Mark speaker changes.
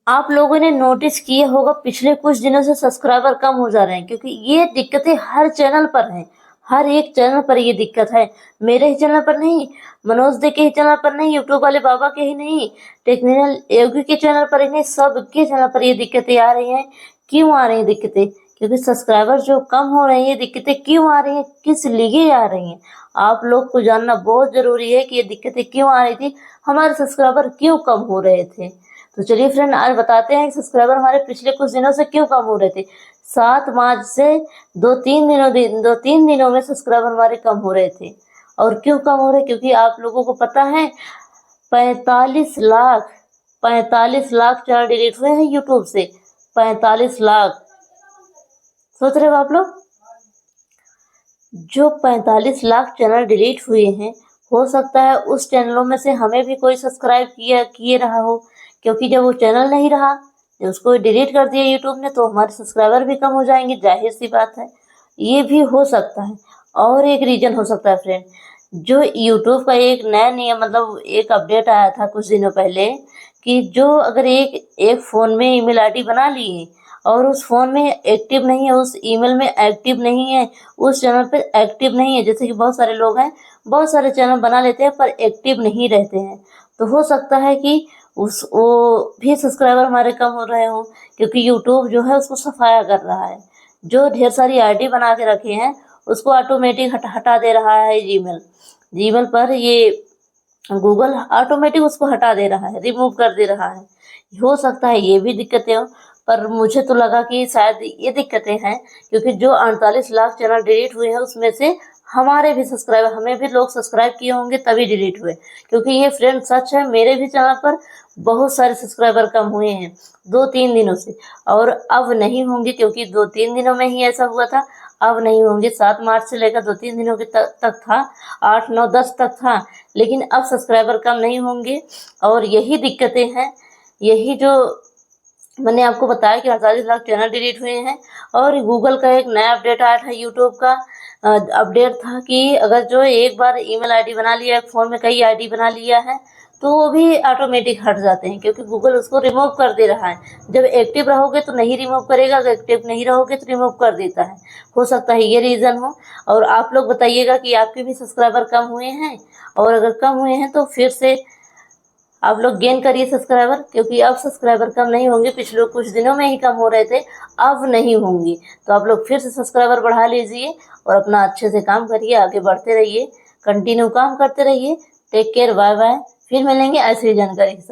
Speaker 1: आप लोगों ने नोटिस किया होगा पिछले कुछ दिनों से सब्सक्राइबर कम हो जा रहे हैं, क्योंकि ये दिक्कतें हर चैनल पर हैं। हर एक चैनल पर ये दिक्कत है। मेरे ही चैनल पर नहीं, मनोज दे के ही चैनल पर नहीं, यूट्यूब वाले बाबा के ही नहीं, टेक्निकल योगी के चैनल पर ही नहीं, सबके चैनल पर ये दिक्कतें आ रही हैं। क्यों आ रही हैं दिक्कतें? क्योंकि सब्सक्राइबर जो कम हो रहे हैं, ये दिक्कतें क्यों आ रही हैं, किस लिए आ रही हैं, आप लोग को जानना बहुत जरूरी है कि ये दिक्कतें क्यों आ रही थी, हमारे सब्सक्राइबर क्यों कम हो रहे थे। तो चलिए फ्रेंड, आज बताते हैं कि सब्सक्राइबर हमारे पिछले कुछ दिनों से क्यों कम हो रहे थे। 7 मार्च से 2-3 दिनों में सब्सक्राइबर हमारे कम हो रहे थे। और क्यों कम हो रहे? क्योंकि आप लोगों को पता है 45 लाख चैनल डिलीट हुए हैं यूट्यूब से। 45 लाख, सोच रहे हो आप लोग? जो 45 लाख चैनल डिलीट हुए हैं, हो सकता है उस चैनलों में से हमें भी कोई सब्सक्राइब किए रहा हो, क्योंकि जब वो चैनल नहीं रहा, जब उसको डिलीट कर दिया यूट्यूब ने, तो हमारे सब्सक्राइबर भी कम हो जाएंगे, जाहिर सी बात है। ये भी हो सकता है। और एक रीजन हो सकता है फ्रेंड, जो यूट्यूब का एक नया नियम, मतलब एक अपडेट आया था कुछ दिनों पहले, कि जो अगर एक एक फ़ोन में ईमेल आईडी बना लिए और उस फ़ोन में एक्टिव नहीं है, उस ईमेल में एक्टिव नहीं है, उस चैनल पे एक्टिव नहीं है, जैसे कि बहुत सारे लोग हैं, बहुत सारे चैनल बना लेते हैं पर एक्टिव नहीं रहते हैं, तो हो सकता है कि वो भी सब्सक्राइबर हमारे कम हो रहे हों, क्योंकि यूट्यूब जो है उसको सफाया कर रहा है। जो ढेर सारी आईडी बना के रखे हैं उसको ऑटोमेटिक हटा दे रहा है। जीमेल पर ये गूगल ऑटोमेटिक उसको हटा दे रहा है, रिमूव कर दे रहा है। हो सकता है ये भी दिक्कतें हो, पर मुझे तो लगा कि शायद ये दिक्कतें हैं, क्योंकि जो 48 लाख चैनल डिलीट हुए हैं उसमें से हमारे भी सब्सक्राइबर, हमें भी लोग सब्सक्राइब किए होंगे तभी डिलीट हुए। क्योंकि ये फ्रेंड सच है, मेरे भी चैनल पर बहुत सारे सब्सक्राइबर कम हुए हैं 2-3 दिनों से, और अब नहीं होंगे, क्योंकि 2-3 दिनों में ही ऐसा हुआ था। अब नहीं होंगे। 7 मार्च से लेकर 2-3 दिनों के तक था, 8, 9, 10 तक था, लेकिन अब सब्सक्राइबर कम नहीं होंगे। और यही दिक्कतें हैं, यही जो मैंने आपको बताया कि 48 लाख चैनल डिलीट हुए हैं। और गूगल का एक नया अपडेट आया था, यूट्यूब का अपडेट था कि अगर जो एक बार ईमेल आईडी बना लिया, एक फ़ोन में कई आईडी बना लिया है, तो वो भी ऑटोमेटिक हट जाते हैं, क्योंकि गूगल उसको रिमूव कर दे रहा है। जब एक्टिव रहोगे तो नहीं रिमूव करेगा, अगर एक्टिव नहीं रहोगे तो रिमूव कर देता है। हो सकता है ये रीज़न हो। और आप लोग बताइएगा कि आपके भी सब्सक्राइबर कम हुए हैं, और अगर कम हुए हैं तो फिर से आप लोग गेन करिए सब्सक्राइबर, क्योंकि अब सब्सक्राइबर कम नहीं होंगे। पिछले कुछ दिनों में ही कम हो रहे थे, अब नहीं होंगे। तो आप लोग फिर से सब्सक्राइबर बढ़ा लीजिए और अपना अच्छे से काम करिए, आगे बढ़ते रहिए, कंटिन्यू काम करते रहिए। Take care, bye bye. फिर मिलेंगे ऐसी जानकारी के साथ।